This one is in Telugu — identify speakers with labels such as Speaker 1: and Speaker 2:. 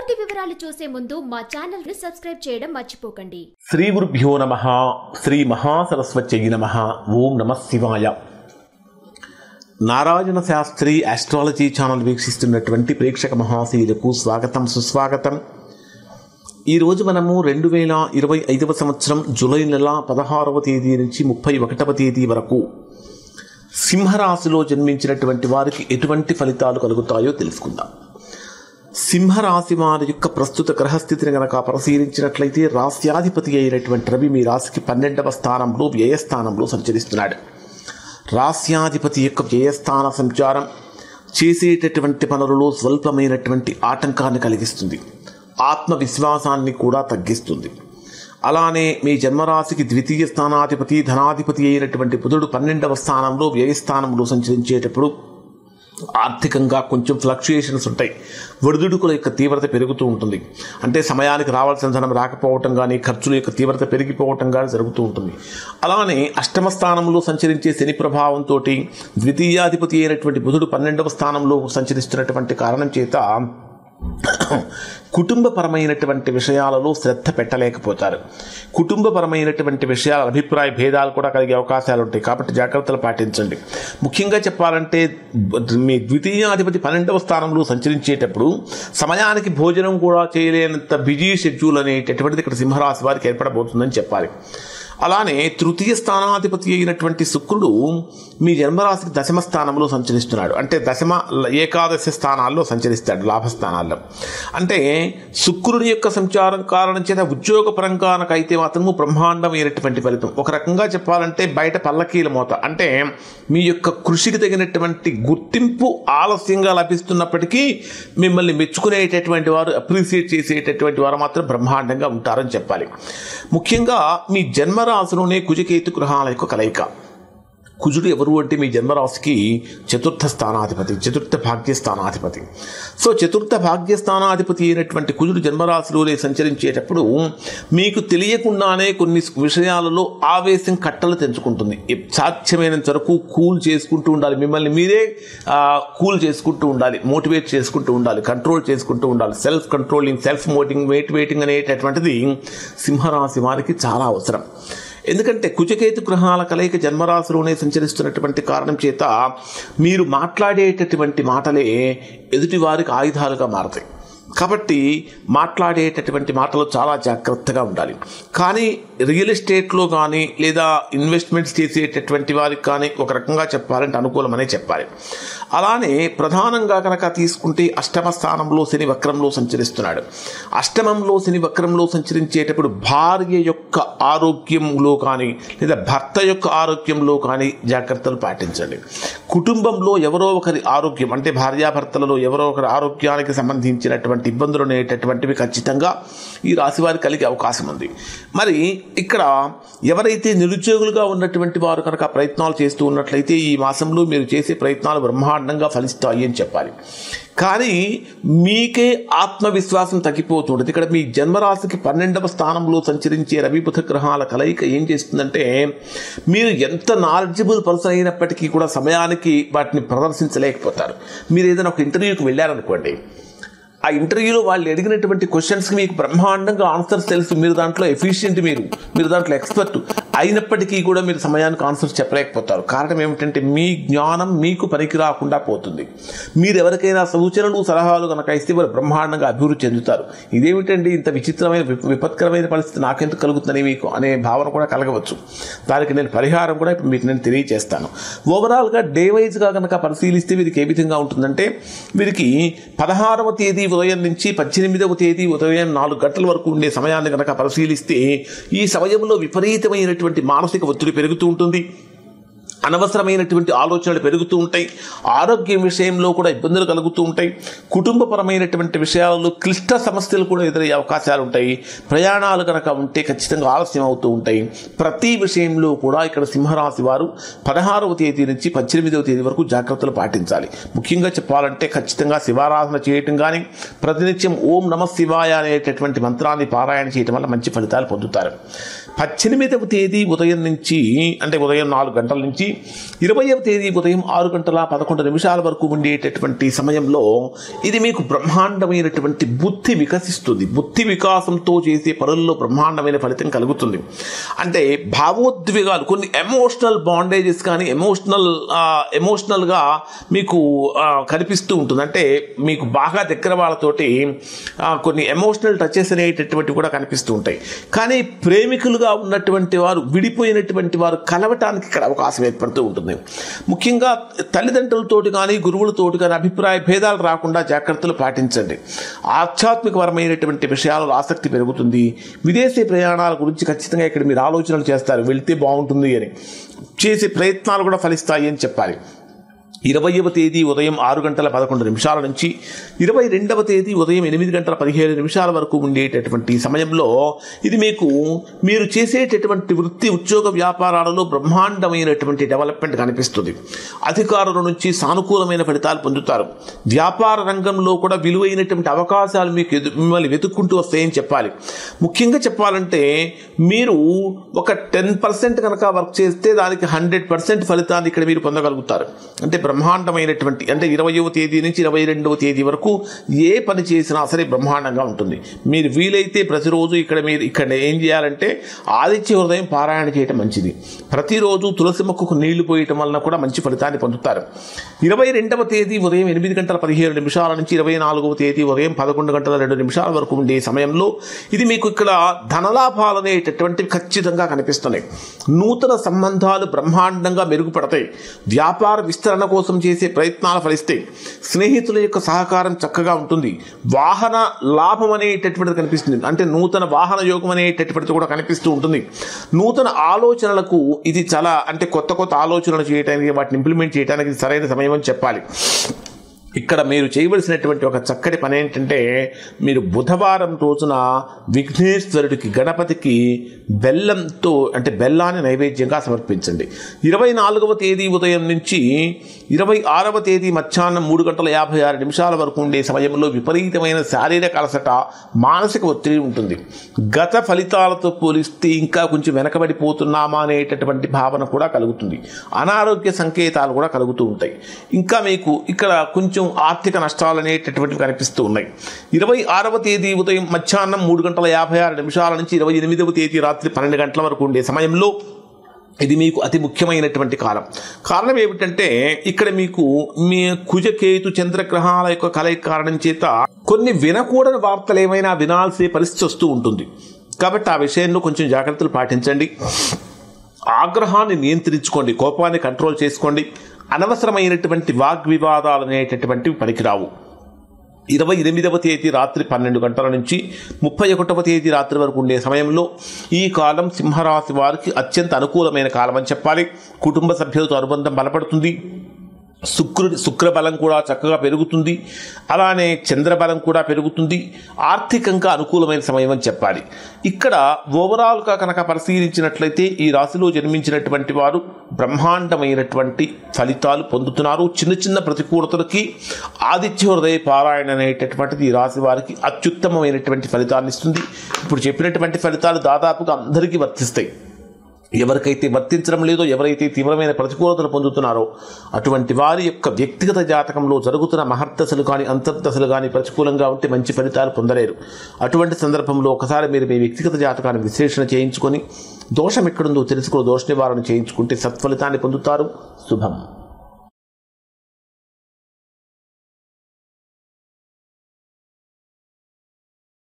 Speaker 1: పూర్తి వివరాలు చూసే ముందు మా ఛానల్ ని సబ్స్క్రైబ్ చేయడం మర్చిపోకండి.
Speaker 2: శ్రీ గురుభ్యో నమః. శ్రీ మహాసరస్వత్యై నమః. ఓం నమః శివాయ. నారాయణ శాస్త్రి ఆస్ట్రాలజీ ఛానల్ వీక్షిస్తున్నటువంటి ప్రేక్షక మహాశీలకు స్వాగతం, సుస్వాగతం. ఈరోజు మనము 2025 సంవత్సరం జూలై నెల 16వ తేదీ నుంచి 31వ తేదీ వరకు సింహరాశిలో జన్మించినటువంటి వారికి ఎటువంటి ఫలితాలు కలుగుతాయో తెలుసుకుందాం. సింహరాశి వారి యొక్క ప్రస్తుత గ్రహస్థితిని గనక పరిశీలించినట్లయితే రాశ్యాధిపతి అయినటువంటి రవి మీ రాశికి 12వ స్థానంలో వ్యయస్థానంలో సంచరిస్తున్నాడు. రాశ్యాధిపతి యొక్క వ్యయస్థాన సంచారం చేసేటటువంటి పనులలో స్వల్పమైనటువంటి ఆటంకాన్ని కలిగిస్తుంది, ఆత్మవిశ్వాసాన్ని కూడా తగ్గిస్తుంది. అలానే మీ జన్మరాశికి ద్వితీయ స్థానాధిపతి ధనాధిపతి అయినటువంటి బుధుడు 12వ స్థానంలో వ్యయస్థానంలో సంచరించేటప్పుడు ఆర్థికంగా కొంచెం ఫ్లక్చుయేషన్స్ ఉంటాయి. ఒడిదుడుకుల యొక్క తీవ్రత పెరుగుతూ ఉంటుంది. అంటే సమయానికి రావాల్సిన ధనం రాకపోవటం కానీ, ఖర్చుల యొక్క తీవ్రత పెరిగిపోవటం కానీ జరుగుతూ ఉంటుంది. అలానే అష్టమ స్థానంలో సంచరించే శని ప్రభావంతో ద్వితీయాధిపతి అయినటువంటి బుధుడు 12వ స్థానంలో సంచరిస్తున్నటువంటి కారణం చేత కుటుంబపరమైనటువంటి విషయాలలో శ్రద్ధ పెట్టలేకపోతారు. కుటుంబపరమైనటువంటి విషయాల అభిప్రాయ భేదాలు కూడా కలిగే అవకాశాలు ఉంటాయి. కాబట్టి జాగ్రత్తలు పాటించండి. ముఖ్యంగా చెప్పాలంటే మీ ద్వితీయాధిపతి 12వ స్థానంలో సంచరించేటప్పుడు సమయానికి భోజనం కూడా చేయలేనంత బిజీ షెడ్యూల్ అనేటటువంటిది ఇక్కడ సింహరాశి వారికి ఏర్పడబోతుందని చెప్పాలి. అలానే తృతీయ స్థానాధిపతి అయినటువంటి శుక్రుడు మీ జన్మరాశికి దశమ స్థానంలో సంచరిస్తున్నాడు. అంటే ఏకాదశి స్థానాల్లో సంచరిస్తాడు, లాభస్థానాల్లో. అంటే శుక్రుడి యొక్క సంచారం కారణం చేత ఉద్యోగపరంగానకైతే మాత్రము బ్రహ్మాండమైనటువంటి ఫలితం. ఒక రకంగా చెప్పాలంటే బయట పల్లకీల మోత, అంటే మీ యొక్క కృషికి తగినటువంటి గుర్తింపు ఆలస్యంగా లభిస్తున్నప్పటికీ మిమ్మల్ని మెచ్చుకునేటటువంటి వారు, అప్రిషియేట్ చేసేటటువంటి వారు మాత్రం బ్రహ్మాండంగా ఉంటారని చెప్పాలి. ముఖ్యంగా మీ జన్మరాశిలోనే కుజకేతు గ్రహాల యొక్క కలయిక. కుజుడు ఎవరు అంటే మీ జన్మరాశికి చతుర్థ స్థానాధిపతి, చతుర్థ భాగ్యస్థానాధిపతి. సో చతుర్థ భాగ్యస్థానాధిపతి అయినటువంటి కుజుడు జన్మరాశిలోనే సంచరించేటప్పుడు మీకు తెలియకుండానే కొన్ని విషయాలలో ఆవేశం కట్టలు తెంచుకుంటుంది. సాధ్యమైనంత వరకు కూల్ చేసుకుంటూ ఉండాలి, మిమ్మల్ని మీరే కూల్ చేసుకుంటూ ఉండాలి, మోటివేట్ చేసుకుంటూ ఉండాలి, కంట్రోల్ చేసుకుంటూ ఉండాలి. సెల్ఫ్ కంట్రోలింగ్, సెల్ఫ్ మోటివేటింగ్ అనేటటువంటిది సింహరాశి వారికి చాలా అవసరం. ఎందుకంటే కుజకేతు గ్రహాల కలయిక జన్మరాశిలోనే సంచరిస్తున్నటువంటి కారణం చేత మీరు మాట్లాడేటటువంటి మాటలే ఎదుటి వారికి ఆయుధాలుగా మారతాయి. కాబట్టి మాట్లాడేటటువంటి మాటలు చాలా జాగ్రత్తగా ఉండాలి. కానీ రియల్ ఎస్టేట్లో కానీ లేదా ఇన్వెస్ట్మెంట్స్ చేసేటటువంటి వారికి కానీ ఒక రకంగా చెప్పాలంటే అనుకూలమనే చెప్పాలి. అలానే ప్రధానంగా కనుక తీసుకుంటే అష్టమ స్థానంలో శని వక్రంలో సంచరిస్తున్నాడు. అష్టమంలో శని వక్రంలో సంచరించేటప్పుడు భార్య యొక్క ఆరోగ్యంలో కానీ లేదా భర్త యొక్క ఆరోగ్యంలో కానీ జాగ్రత్తలు పాటించండి. కుటుంబంలో ఎవరో ఒకరి ఆరోగ్యం, అంటే భార్యాభర్తలలో ఎవరో ఒకరి ఆరోగ్యానికి సంబంధించినటువంటి ఇబ్బందులు అనేటటువంటివి ఖచ్చితంగా ఈ రాశి వారికి కలిగే అవకాశం ఉంది. మరి ఇక్కడ ఎవరైతే నిరుద్యోగులుగా ఉన్నటువంటి వారు కనుక ప్రయత్నాలు చేస్తూ ఉన్నట్లయితే ఈ మాసంలో మీరు చేసే ప్రయత్నాలు బ్రహ్మాండంగా ఫలిస్తాయి అని చెప్పాలి. కానీ మీకే ఆత్మవిశ్వాసం తగ్గిపోతుంటుంది. ఇక్కడ మీ జన్మరాశికి 12వ స్థానంలో సంచరించే రవి బుధ గ్రహాల కలయిక ఏం చేస్తుందంటే మీరు ఎంత నాలెడ్జబుల్ పర్సన్ అయినప్పటికీ కూడా సమయానికి వాటిని ప్రదర్శించలేకపోతారు. మీరు ఏదైనా ఒక ఇంటర్వ్యూకి వెళ్ళారనుకోండి, ఆ ఇంటర్వ్యూలో వాళ్ళు అడిగినటువంటి క్వశ్చన్స్కి మీకు బ్రహ్మాండంగా ఆన్సర్స్ తెలుసు, మీరు దాంట్లో ఎఫిషియెంట్, మీరు దాంట్లో ఎక్స్పర్ట్ అయినప్పటికీ కూడా మీరు సమయానికి ఆన్సర్స్ చెప్పలేకపోతారు. కారణం ఏమిటంటే మీ జ్ఞానం మీకు పనికి రాకుండా పోతుంది. మీరు ఎవరికైనా సూచనలు సలహాలు కనుక ఇస్తే వారు బ్రహ్మాండంగా అభివృద్ధి చెందుతారు. ఇదేమిటండి ఇంత విచిత్రమైన విపత్కరమైన పరిస్థితి నాకెందుకు కలుగుతుందని మీకు అనే భావన కూడా కలగవచ్చు. దానికి నేను పరిహారం కూడా ఇప్పుడు మీకు నేను తెలియజేస్తాను. ఓవరాల్గా డే వైజ్గా కనుక పరిశీలిస్తే వీరికి ఏ విధంగా ఉంటుందంటే వీరికి 16వ తేదీ ఉదయం నుంచి 18వ తేదీ ఉదయం 4 గంటల వరకు ఉండే సమయాన్ని కనుక పరిశీలిస్తే ఈ సమయంలో విపరీతమైనటువంటి మానసిక ఒత్తిడి పెరుగుతూ ఉంటుంది. అనవసరమైనటువంటి ఆలోచనలు పెరుగుతూ ఉంటాయి. ఆరోగ్యం విషయంలో కూడా ఇబ్బందులు కలుగుతూ ఉంటాయి. కుటుంబపరమైనటువంటి విషయాల్లో క్లిష్ట సమస్యలు కూడా ఎదురయ్యే అవకాశాలు ఉంటాయి. ప్రయాణాలు కనుక ఉంటే ఖచ్చితంగా ఆలస్యం అవుతూ ఉంటాయి. ప్రతి విషయంలో కూడా ఇక్కడ సింహరాశి వారు 16వ తేదీ నుంచి 18వ తేదీ వరకు జాగ్రత్తలు పాటించాలి. ముఖ్యంగా చెప్పాలంటే ఖచ్చితంగా శివారాధన చేయటం కానీ, ప్రతినిత్యం ఓం నమః శివాయ అనేటటువంటి మంత్రాన్ని పారాయణ చేయటం వల్ల మంచి ఫలితాలు పొందుతారు. 18వ తేదీ ఉదయం నుంచి అంటే ఉదయం 4 గంటల నుంచి 20వ తేదీ ఉదయం 6:11 వరకు ఉండేటటువంటి సమయంలో ఇది మీకు బ్రహ్మాండమైనటువంటి బుద్ధి వికసిస్తుంది. బుద్ధి వికాసంతో చేసే పనుల్లో బ్రహ్మాండమైన ఫలితం కలుగుతుంది. అంటే భావోద్వేగాలు, కొన్ని ఎమోషనల్ బాండేజెస్ కానీ ఎమోషనల్గా మీకు కనిపిస్తూ ఉంటుంది. అంటే మీకు బాగా దగ్గర వాళ్ళతోటి కొన్ని ఎమోషనల్ టచెస్ అనేటటువంటివి కూడా కనిపిస్తూ ఉంటాయి. కానీ ప్రేమికులుగా ఉన్నటువంటి వారు, విడిపోయినటువంటి వారు కలవటానికి ఇక్కడ అవకాశం ఏర్పడుతూ ఉంటుంది. ముఖ్యంగా తల్లిదండ్రులతోటి కానీ గురువులతోటి కానీ అభిప్రాయ భేదాలు రాకుండా జాగ్రత్తలు పాటించండి. ఆధ్యాత్మికపరమైనటువంటి విషయాలలో ఆసక్తి పెరుగుతుంది. విదేశీ ప్రయాణాల గురించి ఖచ్చితంగా ఇక్కడ మీరు ఆలోచనలు చేస్తారు, వెళ్తే బాగుంటుంది అని. చేసే ప్రయత్నాలు కూడా ఫలిస్తాయి అని చెప్పాలి. 20వ తేదీ ఉదయం 6:11 నుంచి 22వ తేదీ ఉదయం 8:17 వరకు ఉండేటటువంటి సమయంలో ఇది మీరు చేసేటటువంటి వృత్తి, ఉద్యోగ వ్యాపారాలలో బ్రహ్మాండమైనటువంటి డెవలప్మెంట్ కనిపిస్తుంది. అధికారుల నుంచి సానుకూలమైన ఫలితాలు పొందుతారు. వ్యాపార రంగంలో కూడా విలువైనటువంటి అవకాశాలు మిమ్మల్ని వెతుక్కుంటూ వస్తాయని చెప్పాలి. ముఖ్యంగా చెప్పాలంటే మీరు ఒక 10% కనుక వర్క్ చేస్తే దానికి 100% ఫలితాన్ని ఇక్కడ మీరు పొందగలుగుతారు. అంటే బ్రహ్మాండమైనటువంటి, అంటే 20వ తేదీ నుంచి 22వ తేదీ వరకు ఏ పని చేసినా సరే బ్రహ్మాండంగా ఉంటుంది. మీరు వీలైతే ప్రతిరోజు ఇక్కడ ఏం చేయాలంటే ఆదిత్య హృదయం పారాయణ చేయటం మంచిది. ప్రతిరోజు తులసి మొక్కకు నీళ్లు పోయటం వలన కూడా మంచి ఫలితాన్ని పొందుతారు. 22వ తేదీ ఉదయం 8:17 నుంచి 24వ తేదీ ఉదయం 11:02 వరకు ఉండే సమయంలో ఇది మీకు ఇక్కడ ధనలాభాలు అనేటటువంటివి ఖచ్చితంగా కనిపిస్తున్నాయి. నూతన సంబంధాలు బ్రహ్మాండంగా మెరుగుపడతాయి. వ్యాపార విస్తరణ కోసం చేసే ప్రయత్నాలు ఫలిస్తాయి. స్నేహితుల యొక్క సహకారం చక్కగా ఉంటుంది. వాహన లాభం అనేటటువంటిది కనిపిస్తుంది. అంటే నూతన వాహన యోగం అనేటటువంటిది కూడా కనిపిస్తూ ఉంటుంది. నూతన ఆలోచనలకు ఇది చాలా, అంటే కొత్త ఆలోచనలు చేయడానికి, వాటిని ఇంప్లిమెంట్ చేయడానికి సరైన సమయం అని చెప్పాలి. ఇక్కడ మీరు చేయవలసినటువంటి ఒక చక్కటి పని ఏంటంటే, మీరు బుధవారం రోజున విఘ్నేశ్వరుడికి, గణపతికి బెల్లాన్ని నైవేద్యంగా సమర్పించండి. 24వ తేదీ ఉదయం నుంచి 26వ తేదీ మధ్యాహ్నం 3:56 వరకు ఉండే సమయంలో విపరీతమైన శారీరక అలసట, మానసిక ఒత్తిడి ఉంటుంది. గత ఫలితాలతో పోలిస్తే ఇంకా కొంచెం వెనకబడిపోతున్నామా అనేటటువంటి భావన కూడా కలుగుతుంది. అనారోగ్య సంకేతాలు కూడా కలుగుతూ ఉంటాయి. ఇంకా మీకు ఇక్కడ కొంచెం ఆర్థిక నష్టాలు అనేటటువంటివి కనిపిస్తూ ఉన్నాయి. 26వ తేదీ ఉదయం మధ్యాహ్నం 3:56 నుంచి 28వ తేదీ రాత్రి 12 గంటల వరకు ఉండే సమయంలో ఇది మీకు అతి ముఖ్యమైనటువంటి కారణం ఏమిటంటే, ఇక్కడ మీకు మీ కుజకేతు చంద్రగ్రహాల యొక్క కలయిక కారణం చేత కొన్ని వినకూడని వార్తలు ఏమైనా వినాల్సిన పరిస్థితి వస్తూ ఉంటుంది. కాబట్టి ఆ విషయంలో కొంచెం జాగ్రత్తలు పాటించండి. ఆగ్రహాన్ని నియంత్రించుకోండి, కోపాన్ని కంట్రోల్ చేసుకోండి. అనవసరమైనటువంటి వాగ్వివాదాలు అనేటటువంటివి పనికిరావు. 28వ తేదీ రాత్రి 12 గంటల నుంచి 31వ తేదీ రాత్రి వరకు ఉండే సమయంలో ఈ కాలం సింహరాశి వారికి అత్యంత అనుకూలమైన కాలం అని చెప్పాలి. కుటుంబ సభ్యులతో అనుబంధం బలపడుతుంది. శుక్రబలం కూడా చక్కగా పెరుగుతుంది. అలానే చంద్రబలం కూడా పెరుగుతుంది. ఆర్థికంగా అనుకూలమైన సమయం అని చెప్పాలి. ఇక్కడ ఓవరాల్గా కనుక పరిశీలించినట్లయితే ఈ రాశిలో జన్మించినటువంటి వారు బ్రహ్మాండమైనటువంటి ఫలితాలు పొందుతున్నారు. చిన్న ప్రతికూలతలకి ఆదిత్య హృదయ పారాయణ అనేటటువంటిది ఈ రాశి వారికి అత్యుత్తమమైనటువంటి ఫలితాన్ని ఇస్తుంది. ఇప్పుడు చెప్పినటువంటి ఫలితాలు దాదాపుగా అందరికీ వర్తిస్తాయి. ఎవరికైతే వర్తించడం లేదో, ఎవరైతే తీవ్రమైన ప్రతికూలతలు పొందుతున్నారో అటువంటి వారి యొక్క వ్యక్తిగత జాతకంలో జరుగుతున్న మహర్దశలు కానీ అంతర్దశలు కానీ ప్రతికూలంగా ఉంటే మంచి ఫలితాలు పొందలేరు. అటువంటి సందర్భంలో ఒకసారి మీరు మీ వ్యక్తిగత జాతకాన్ని విశ్లేషణ చేయించుకొని దోషం ఎక్కడుందో తెలుసుకుని దోష నివారణ చేయించుకుంటే సత్ఫలితాన్ని పొందుతారు. శుభం.